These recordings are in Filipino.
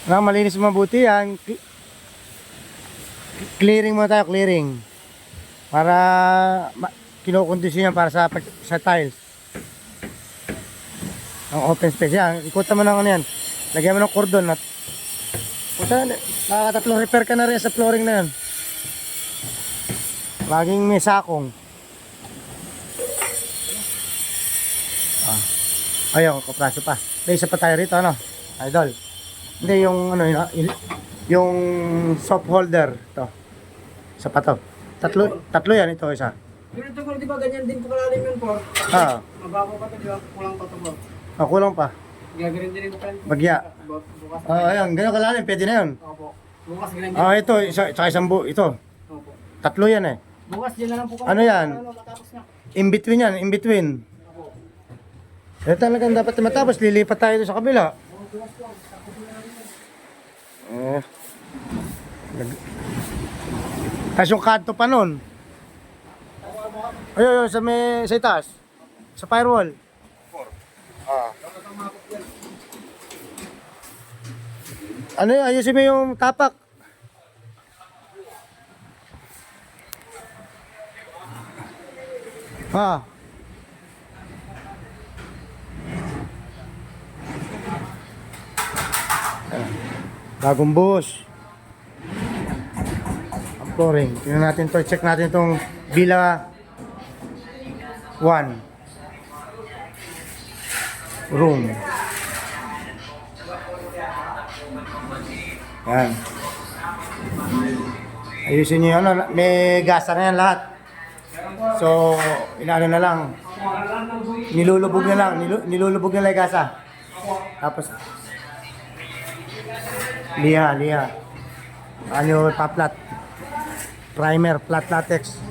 Malinis mabuti yan. Clearing muna tayo, clearing. Para kinukondisyon yan para sa tiles. Ang open space yan. Ikutan mo ng ano yan. Lagyan mo ng cordon at nakakatatlong repair ka na rin sa flooring na yan. Laging may sakong. Ayun, kapraso pa. May isa pa tayo rito, ano? Idol. Hindi, yung ano, yung soft holder. Ito. Isa pa to. Tatlo yan, ito isa. Yung ito ko, di ba ganyan din po kalalim yun po? Mababaw pa to, di ba? Kulang pa to po. Kulang pa. Gagawin din ito pa. Bagya. Bukas. Ayan, ganyan kalalim, pwede na yun. Opo. Bukas ganyan. Ito, tsaka isang ito. Opo. Tatlo yan eh. Bukas din na lang po kami. Ano yan? Matapos na. In between yan, in between. Opo. Talagang dapat matapos, lilipat tayo doon sa kabila. Tapos yung kanto pa nun. Ayun, sa itaas. Sa firewall. Ano yun, ayusin mo yung tapak. Bagong buhos. Ang flooring. Tingnan natin to, check natin itong Villa 1 room. Yan. Ayusin nyo yun. May gasa na yan lahat. So, inaano na lang. Nilulubog na lang. Nilulubog na lang yung gasa. Tapos, liha. Ano, pa-flat. Primer, flat latex.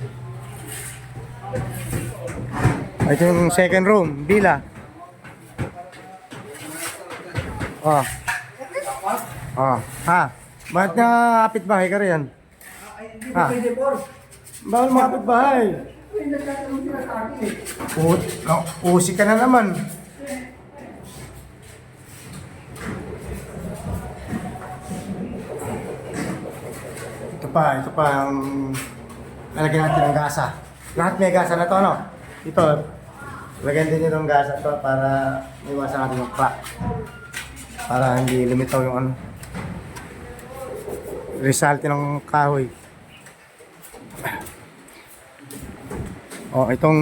Ito yung second room, Villa. Bakit na kapitbahay ka rin? Bawal mga kapitbahay. Usi ka na naman. Ito pa ang lalagyan natin ng gasa. Lahat may gasa na to, no? Ito, lagyan din nyo ng gasa to para iwasan natin yung crack. Para hindi lumitaw yung ano, result ng kahoy. Itong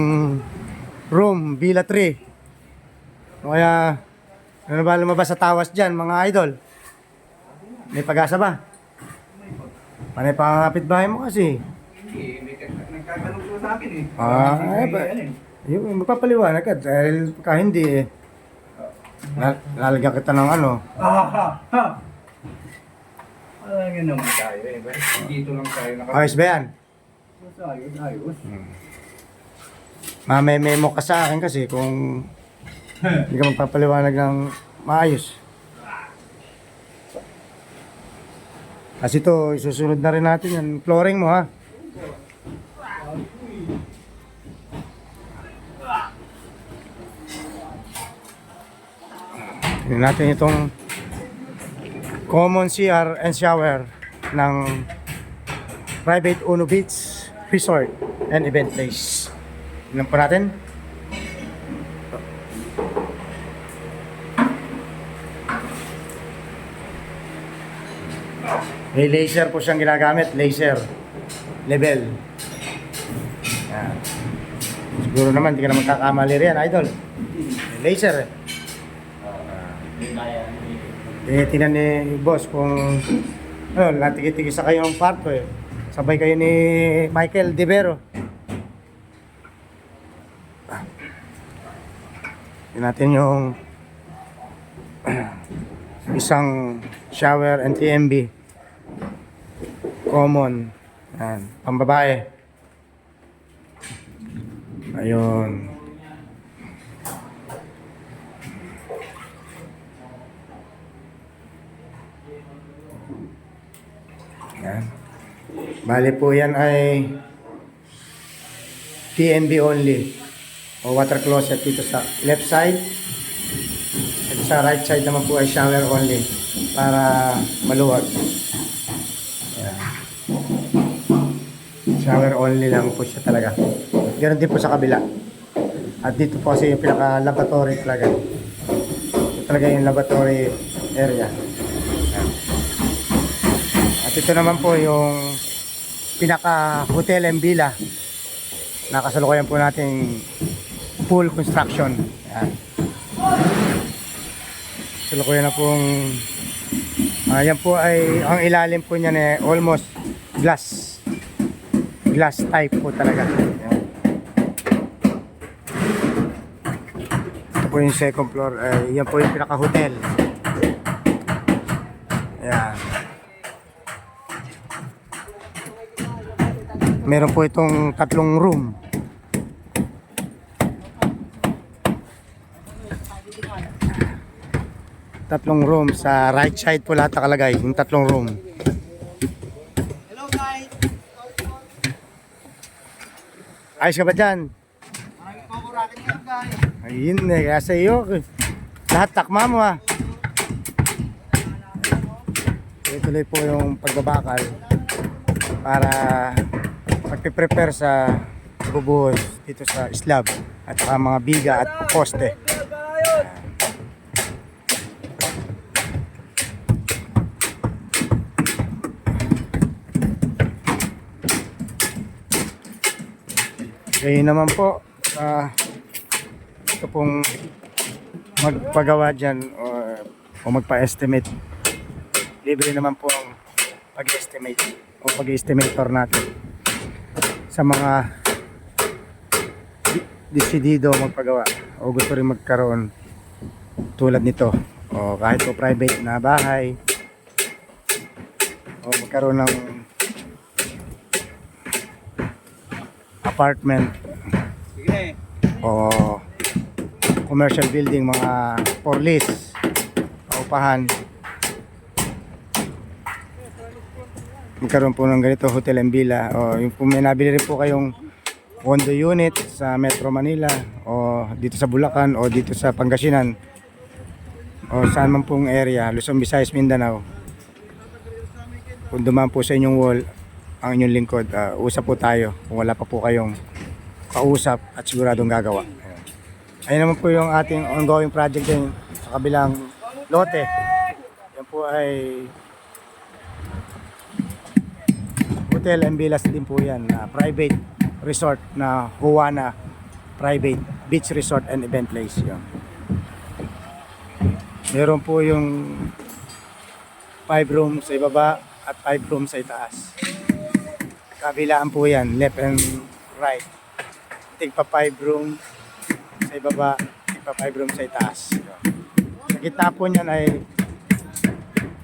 room, Villa 3. Kaya, ano ba lumabas sa tawas dyan, mga idol? May pag-asa ba? Panay pangangapit bahay mo kasi. May nagkatanong po sa akin eh. Yung magpapaliwanag ka dahil hindi eh. Lalagyan kita ng ano. Alam naman tayo eh. Dito lang tayo Ayos ba yan? Ayos. Memo ka sa akin kasi kung hindi ka magpapaliwanag ng maayos. Kasi ito, isusunod na rin natin yan. Flooring mo ha. Tingnan natin itong common CR and shower ng Private Uno Beach Resort and Event Place. Tingnan po natin. May laser po siyang ginagamit, laser level. Yan. Siguro naman hindi ka naman kakamali rin, idol. May laser eh. Tingnan ni boss kung natigit-tigis sa kayo ng kwarto eh. Sabay kayo ni Michael Divero. Tingnan natin yung isang shower and TMB. Common. Yan. Pambabae. Ayun. Yan. Bali po yan ay TNB only. O water closet dito sa left side. At sa right side naman po ay shower only para maluwag. Ayan. Shower only lang po siya talaga. Ganun din po sa kabila. At dito po kasi yung pinaka-lavatory talaga. Ito talaga yung lavatory area. Ayan. At ito naman po yung pinaka-hotel and villa. Nakasalukuyan po nating full construction. Ayan. Salukuyan na pong yan po ay ang ilalim po niyan eh almost glass type po talaga. Ayan. Ito po yung second floor, yan po yung pinaka hotel. Ayan. Meron po itong tatlong room. Tatlong room sa right side po lahat nakalagay, yung tatlong room. Hello guys! Ayos ka ba dyan? Maraming po ako rocket ngayon guys. Ayun eh, kaya sa iyo lahat takma mo ah. Tuloy po yung pagbabakal para magpiprepare sa bubuhos dito sa slab at saka mga biga at poste. Ngayon naman po, ito pong magpagawa dyan o magpa-estimate. Libre naman po ang pag-estimate o pag-estimator natin sa mga desidido magpagawa o gusto rin magkaroon tulad nito o kahit po private na bahay o magkaroon ng apartment Sige. o commercial building, mga for lease, paupahan. Magkaroon po ng ganito hotel and villa o yung kung may nabili rin po kayong condo unit sa Metro Manila o dito sa Bulacan o dito sa Pangasinan o saan man pong area, Luzon, Visayas, Mindanao, kung dumaan po sa inyong wall ang inyong lingkod, usap po tayo kung wala pa po kayong kausap at siguradong gagawa. Ayun naman po yung ating ongoing project din sa kabilang lote. Yan po ay hotel and villas din po yan, private resort na Huana Private Beach Resort and Event Place. Yan. Meron po yung 5 rooms sa ibaba at 5 rooms sa itaas. Kabilaan po yan, left and right. Tigpa 5 room sa ibaba, tigpa 5 room sa itaas. Sa gitna po niyan ay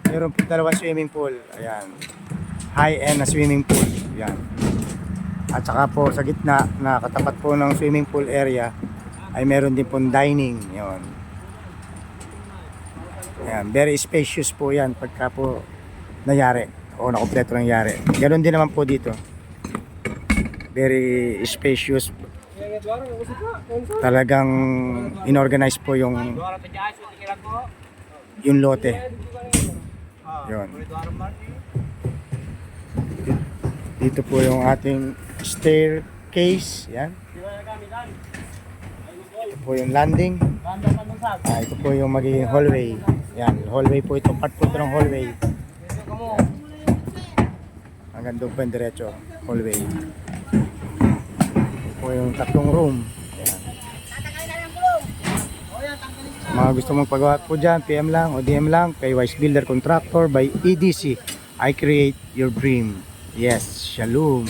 meron po dalawang swimming pool. Ayan. High-end na swimming pool. Ayan. At saka po sa gitna na katapat po ng swimming pool area ay meron din pong dining. Ayan. Ayan. Very spacious po yan pagka po nangyari o nakompleto nangyari. Ganon din naman po dito. Very spacious. Talagang inorganize po yung lote. Yun. Dito po yung ating staircase. Yan. Ito po yung landing. Ito po yung magiging hallway. Yan. Hallway po ito. Part po ito ng hallway. Hanggang doon po yung diretso. Hallway. Ito po yung tatlong room. Yan. Mga gusto mong pagawa po dyan, PM lang o DM lang kay Wise Builder Contractor by EDC. I create your dream. Yes, shalom.